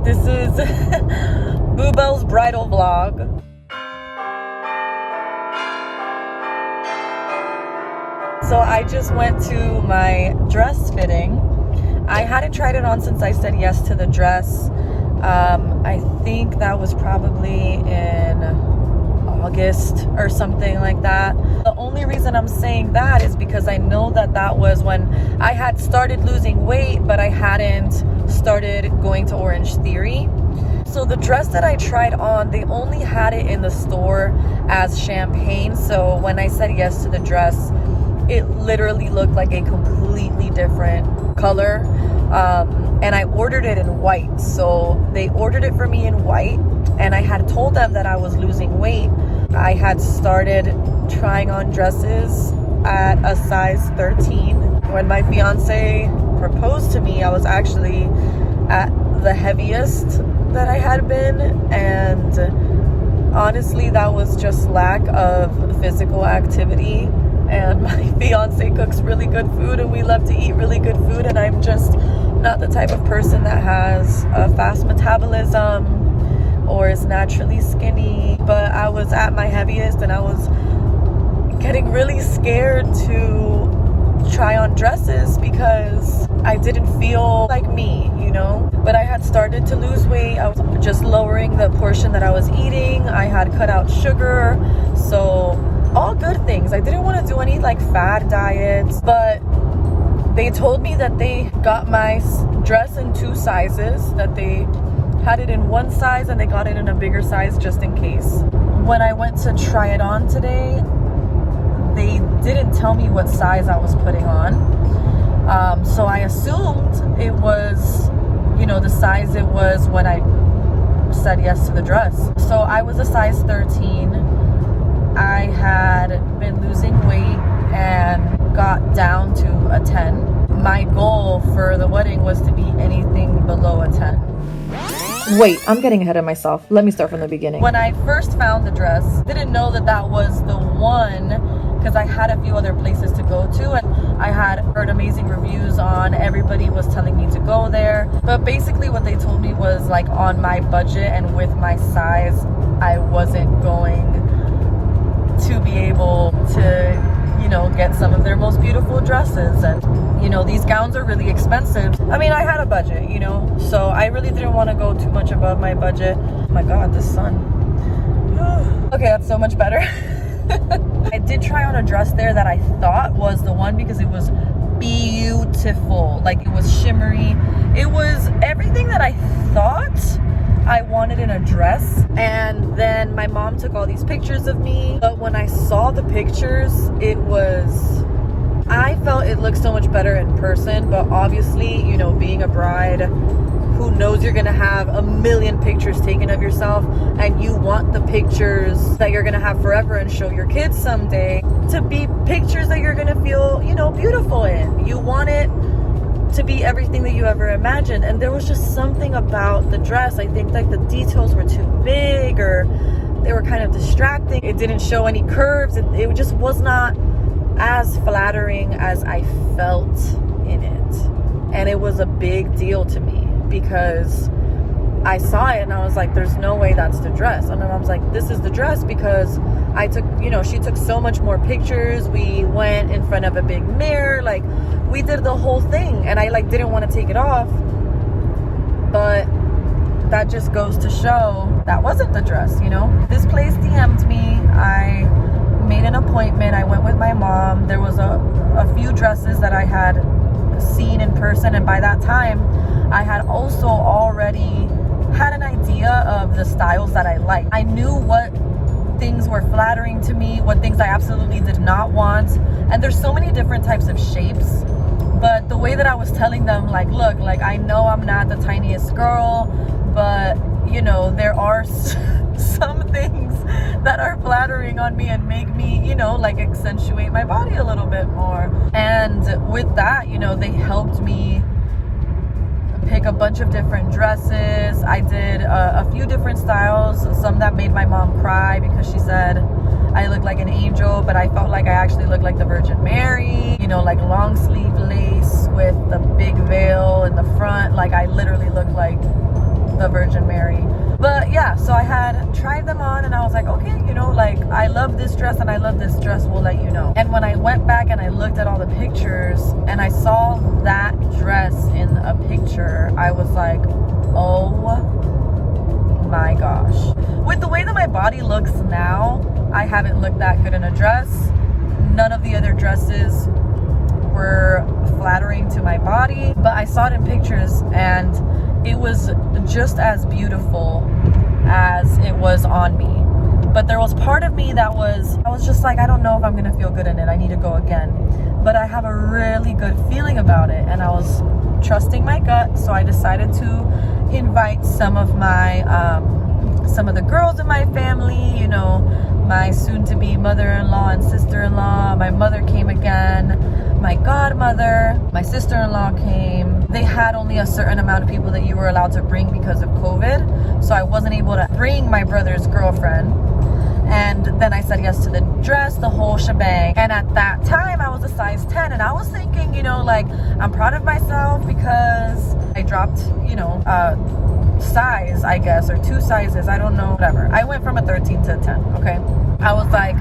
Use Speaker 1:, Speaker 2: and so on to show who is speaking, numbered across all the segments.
Speaker 1: This is Boo Belle's bridal vlog. So I just went to my dress fitting. I hadn't tried it on since I said yes to the dress. I think that was probably in August or something like that. The only reason I'm saying that is because I know that that was when I had started losing weight, but I hadn't started going to Orange Theory. So the dress that I tried on, they only had it in the store as champagne. So when I said yes to the dress, it literally looked like a completely different color. And I ordered it in white. So they ordered it for me in white. And I had told them that I was losing weight. I had started trying on dresses at a size 13. When my fiance proposed to me, I was actually at the heaviest that I had been. And honestly, that was just lack of physical activity. And my fiance cooks really good food and we love to eat really good food. And I'm just not the type of person that has a fast metabolism or is naturally skinny. But I was at my heaviest and I was getting really scared to try on dresses because I didn't feel like me, you know? But I had started to lose weight. I was just lowering the portion that I was eating. I had cut out sugar. So all good things. I didn't want to do any like fad diets, but they told me that they got my dress in 2 sizes, that they had it in one size and they got it in a bigger size just in case. When I went to try it on today, they didn't tell me what size I was putting on. So I assumed it was, you know, the size it was when I said yes to the dress. So I was a size 13. I had been losing weight and got down to a 10. My goal for the wedding was to be anything below a 10. Wait, I'm getting ahead of myself. Let me start from the beginning. When I first found the dress, didn't know that that was the one because I had a few other places to go to and I had heard amazing reviews on. Everybody was telling me to go there. But basically what they told me was like on my budget and with my size, I wasn't going to be able to, you know, get some of their most beautiful dresses. And, you know, these gowns are really expensive. I mean, I had a budget, you know, so I really didn't want to go too much above my budget. Oh my God, the sun. Okay, that's so much better. I did try on a dress there that I thought was the one because it was beautiful. Like it was shimmery. It was everything that I thought I wanted in a dress. And then my mom took all these pictures of me, but when I saw the pictures, I felt it looked so much better in person. But obviously, you know, being a bride, who knows you're gonna have a million pictures taken of yourself and you want the pictures that you're gonna have forever and show your kids someday to be pictures that you're gonna feel, you know, beautiful in. You want it to be everything that you ever imagined. And there was just something about the dress. I think like the details were too big or they were kind of distracting. It didn't show any curves. It just was not as flattering as I felt in it. And it was a big deal to me because I saw it and I was like, there's no way that's the dress. And my mom's like, this is the dress because I took, you know, she took so much more pictures. We went in front of a big mirror. Like we did the whole thing and I like didn't want to take it off. But that just goes to show that wasn't the dress, you know. This place DM'd me. I made an appointment. I went with my mom. There was a few dresses that I had seen in person, and by that time I had also already had an idea of the styles that I liked. I knew what things were flattering to me, what things I absolutely did not want. And there's so many different types of shapes, but the way that I was telling them, like, look, like I know I'm not the tiniest girl, but you know, there are some things that are flattering on me and make me, you know, like accentuate my body a little bit more. And with that, you know, they helped me pick a bunch of different dresses. I did a few different styles, some that made my mom cry because she said I looked like an angel, but I felt like I actually looked like the Virgin Mary, you know, like long sleeve lace with the big veil in the front. Like I literally looked like the Virgin Mary. But yeah, so I had tried them on and I was like, okay, you know, like I love this dress and I love this dress, we'll let you know. And when I went back and I looked at all the pictures and I saw that dress in a picture, I was like, oh my gosh. With the way that my body looks now, I haven't looked that good in a dress. None of the other dresses were flattering to my body, but I saw it in pictures and it was just as beautiful as it was on me. But there was part of me that I was just like, I don't know if I'm gonna feel good in it. I need to go again. But I have a really good feeling about it and I was trusting my gut, so I decided to invite some of the girls in my family, you know, my soon-to-be mother-in-law and sister-in-law. My mother came again, my godmother, my sister-in-law came. They had only a certain amount of people that you were allowed to bring because of COVID, so I wasn't able to bring my brother's girlfriend. And then I said yes to the dress, the whole shebang. And at that time, I was a size 10. And I was thinking, you know, like, I'm proud of myself because I dropped, you know, size, I guess, or 2 sizes. I don't know, whatever. I went from a 13 to a 10, okay? I was like,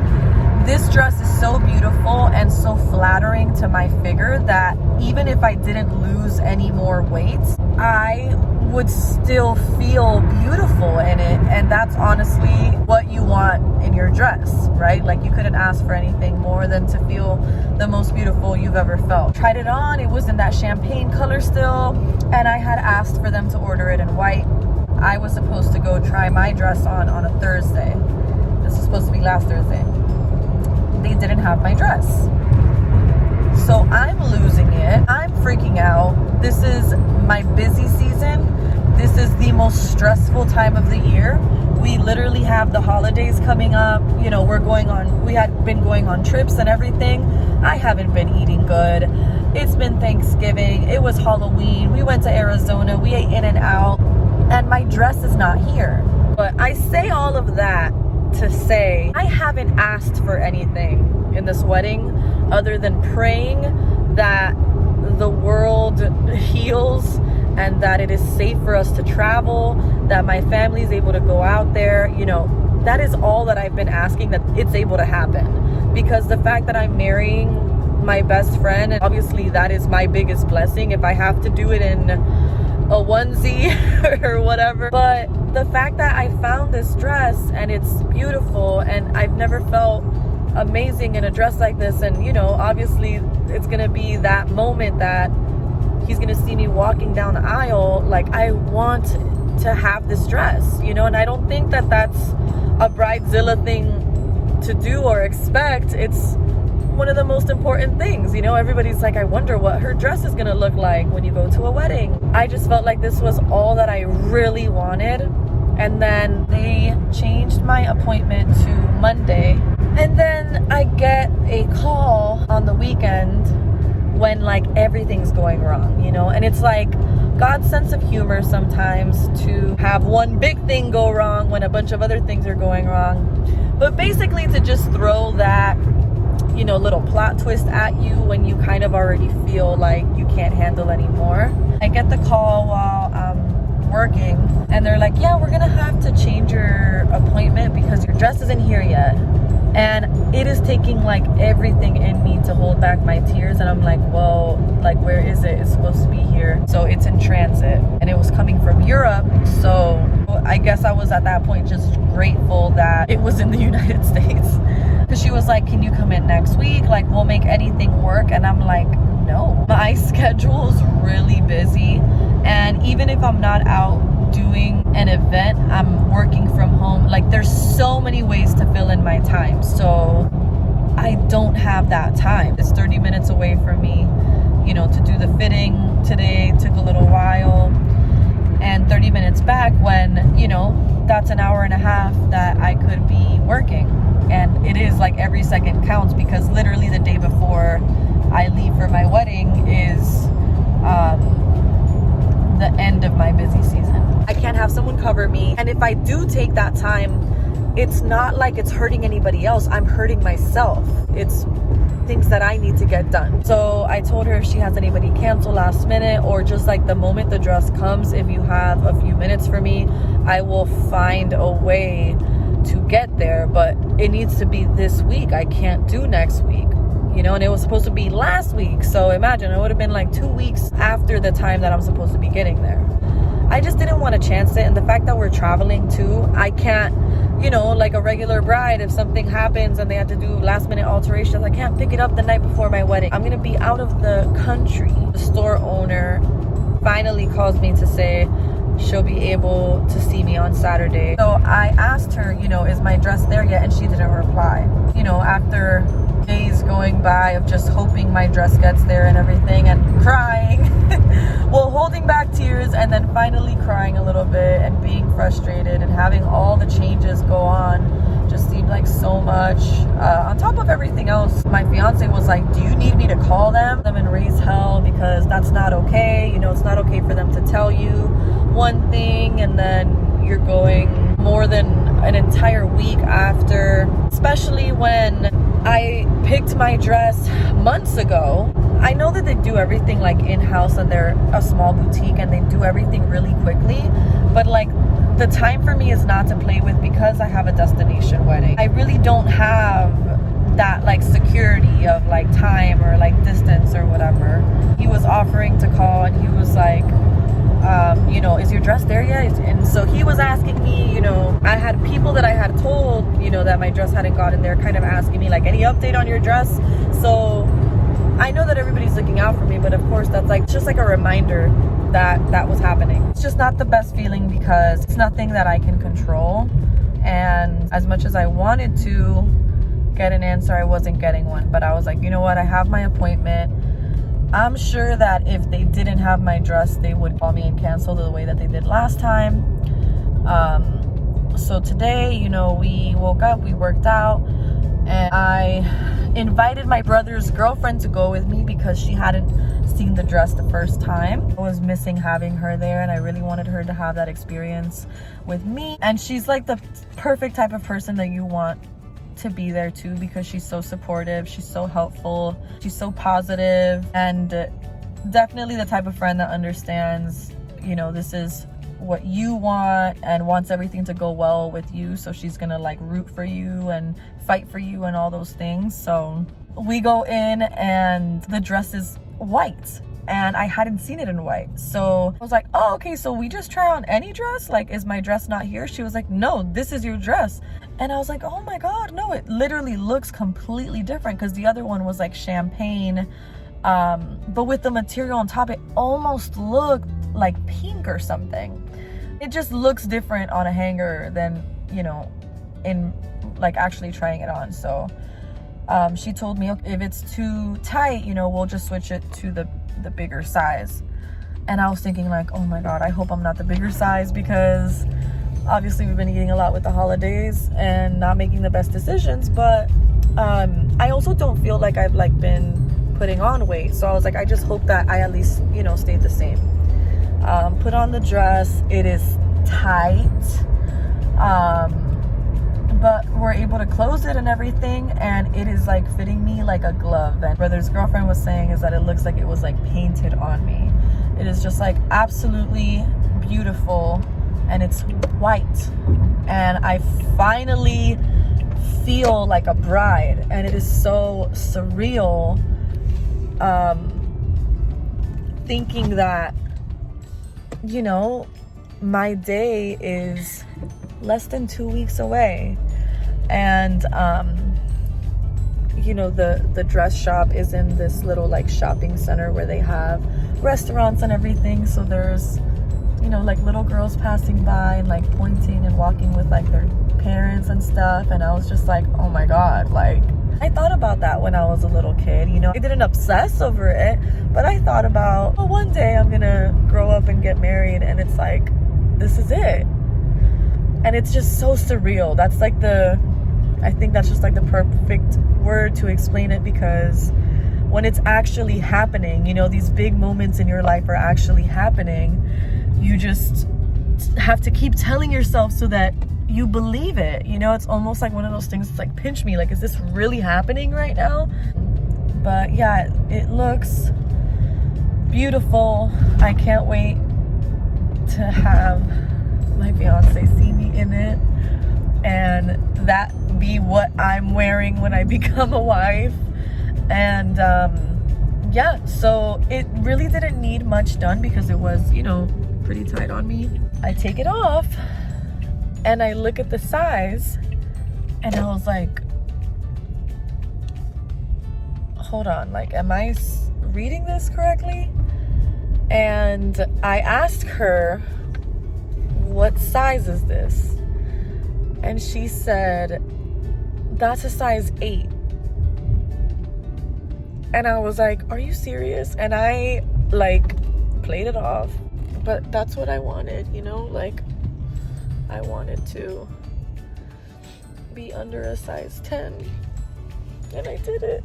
Speaker 1: this dress is so beautiful and so flattering to my figure that even if I didn't lose any more weight, I would still feel beautiful in it. And that's honestly what you want in your dress, right? Like, you couldn't ask for anything more than to feel the most beautiful you've ever felt. Tried it on, it was in that champagne color still, and I had asked for them to order it in white. I was supposed to go try my dress on a Thursday. This was supposed to be last Thursday. They didn't have my dress. So I'm losing it. I'm freaking out. This is my busy season. This is the most stressful time of the year. We literally have the holidays coming up. You know, we had been going on trips and everything. I haven't been eating good. It's been Thanksgiving. It was Halloween. We went to Arizona. We ate in and out. And my dress is not here. But I say all of that to say I haven't asked for anything in this wedding other than praying that the world heals and that it is safe for us to travel, that my family is able to go out there. You know, that is all that I've been asking, that it's able to happen. Because the fact that I'm marrying my best friend, and obviously that is my biggest blessing, if I have to do it in a onesie or whatever. But the fact that I found this dress and it's beautiful and I've never felt amazing in a dress like this, and you know, obviously it's gonna be that moment that he's gonna see me walking down the aisle, like I want to have this dress, you know. And I don't think that that's a bridezilla thing to do or expect. It's one of the most important things, you know. Everybody's like, I wonder what her dress is gonna look like when you go to a wedding. I just felt like this was all that I really wanted. And then they changed my appointment to Monday. And then I get a call on the weekend when like everything's going wrong, you know. And it's like God's sense of humor sometimes to have one big thing go wrong when a bunch of other things are going wrong. But basically to just throw that, you know, little plot twist at you when you kind of already feel like you can't handle anymore. I get the call while I'm working and they're like, yeah, we're gonna have to change your appointment because your dress isn't here yet. And it is taking like everything in me to hold back my tears. And I'm like, well, like, where is it? It's supposed to be here. So it's in transit and it was coming from Europe. So I guess I was at that point just grateful that it was in the United States. Because she was like, can you come in next week? Like, we'll make anything work. And I'm like, no. My schedule is really busy. And even if I'm not out doing an event, I'm working from home. Like, there's so many ways to fill in my time. So I don't have that time. It's 30 minutes away from me, you know, to do the fitting today. Took a little while. And 30 minutes back when, you know, that's an hour and a half that I could be working. And it is like every second counts because literally the day before I leave for my wedding is the end of my busy season. I can't have someone cover me. And if I do take that time, it's not like it's hurting anybody else. I'm hurting myself. It's things that I need to get done. So I told her if she has anybody cancel last minute, or just like the moment the dress comes, if you have a few minutes for me, I will find a way to get there, but it needs to be this week. I can't do next week, you know, and it was supposed to be last week. So imagine, it would have been like 2 weeks after the time that I'm supposed to be getting there. I just didn't want to chance it. And the fact that we're traveling too, I can't, you know, like a regular bride, if something happens and they had to do last minute alterations, I can't pick it up the night before my wedding. I'm going to be out of the country. The store owner finally calls me to say she'll be able to see me on Saturday. So I asked her, you know, is my dress there yet? And she didn't reply. You know, after days going by of just hoping my dress gets there and everything, and crying, well, holding back tears, and then finally crying a little bit and being frustrated, and having all the changes go on just seemed like so much. On top of everything else, my fiance was like, do you need me to call them and raise hell? Because that's not okay. You know, it's not okay for them to tell you one thing and then you're going more than an entire week after, especially when I picked my dress months ago. I know that they do everything like in-house, and they're a small boutique and they do everything really quickly, but like the time for me is not to play with, because I have a destination wedding. I really don't have that like security of like time or like distance or whatever. He was offering to call and he was like, you know, is your dress there yet? And so he was asking me, you know, I had people that I had told, you know, that my dress hadn't gotten there, kind of asking me like, any update on your dress? So I know that everybody's looking out for me, but of course that's like just like a reminder that that was happening. It's just not the best feeling, because it's nothing that I can control. And as much as I wanted to get an answer, I wasn't getting one. But I was like, you know what, I have my appointment. I'm sure that if they didn't have my dress, they would call me and cancel the way that they did last time. So today, you know, we woke up, we worked out, and I invited my brother's girlfriend to go with me because she hadn't seen the dress the first time. I was missing having her there, and I really wanted her to have that experience with me. And she's like the perfect type of person that you want to be there too, because she's so supportive, she's so helpful, she's so positive, and definitely the type of friend that understands, you know, this is what you want and wants everything to go well with you. So she's gonna like root for you and fight for you and all those things. So we go in and the dress is white, and I hadn't seen it in white. So I was like, oh, okay, so we just try on any dress? Like, is my dress not here? She was like, no, this is your dress. And I was like, oh my God, no, it literally looks completely different, because the other one was like champagne, but with the material on top, it almost looked like pink or something. It just looks different on a hanger than, you know, in like actually trying it on. So she told me, if it's too tight, you know, we'll just switch it to the bigger size. And I was thinking like, oh my God, I hope I'm not the bigger size, because obviously we've been eating a lot with the holidays and not making the best decisions. But I also don't feel like I've like been putting on weight. So I was like, I just hope that I at least, you know, stayed the same. Put on the dress. It is tight, but we're able to close it and everything, and it is like fitting me like a glove. And brother's girlfriend was saying is that it looks like it was like painted on me. It is just like absolutely beautiful, and it's white, and I finally feel like a bride, and it is so surreal, thinking that, you know, my day is less than 2 weeks away. And you know, the dress shop is in this little like shopping center where they have restaurants and everything. So there's, you know, like little girls passing by and like pointing and walking with like their parents and stuff. And I was just like, oh my God, like I thought about that when I was a little kid, you know. I didn't obsess over it, but I thought about, well, one day I'm gonna grow up and get married, and it's like, this is it. And it's just so surreal. That's like I think that's just like the perfect word to explain it, because when it's actually happening, you know, these big moments in your life are actually happening, you just have to keep telling yourself so that you believe it. You know, it's almost like one of those things, it's like, pinch me, like, is this really happening right now? But yeah, it looks beautiful. I can't wait to have my fiance see me in it, and that be what I'm wearing when I become a wife. And yeah, so it really didn't need much done because it was, you know, pretty tight on me. I take it off and I look at the size and I was like, hold on, like, am I reading this correctly? And I asked her, what size is this? And she said, that's a size 8. And I was like, are you serious? And I like played it off, but that's what I wanted, you know, like I wanted to be under a size 10, and I did it.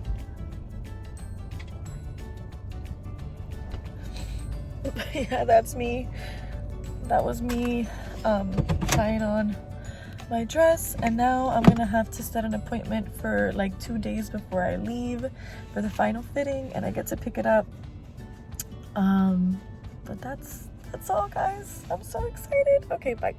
Speaker 1: Yeah, that's me. That was me trying on my dress, and now I'm gonna have to set an appointment for like 2 days before I leave for the final fitting, and I get to pick it up. But that's all, guys. I'm so excited. Okay, bye.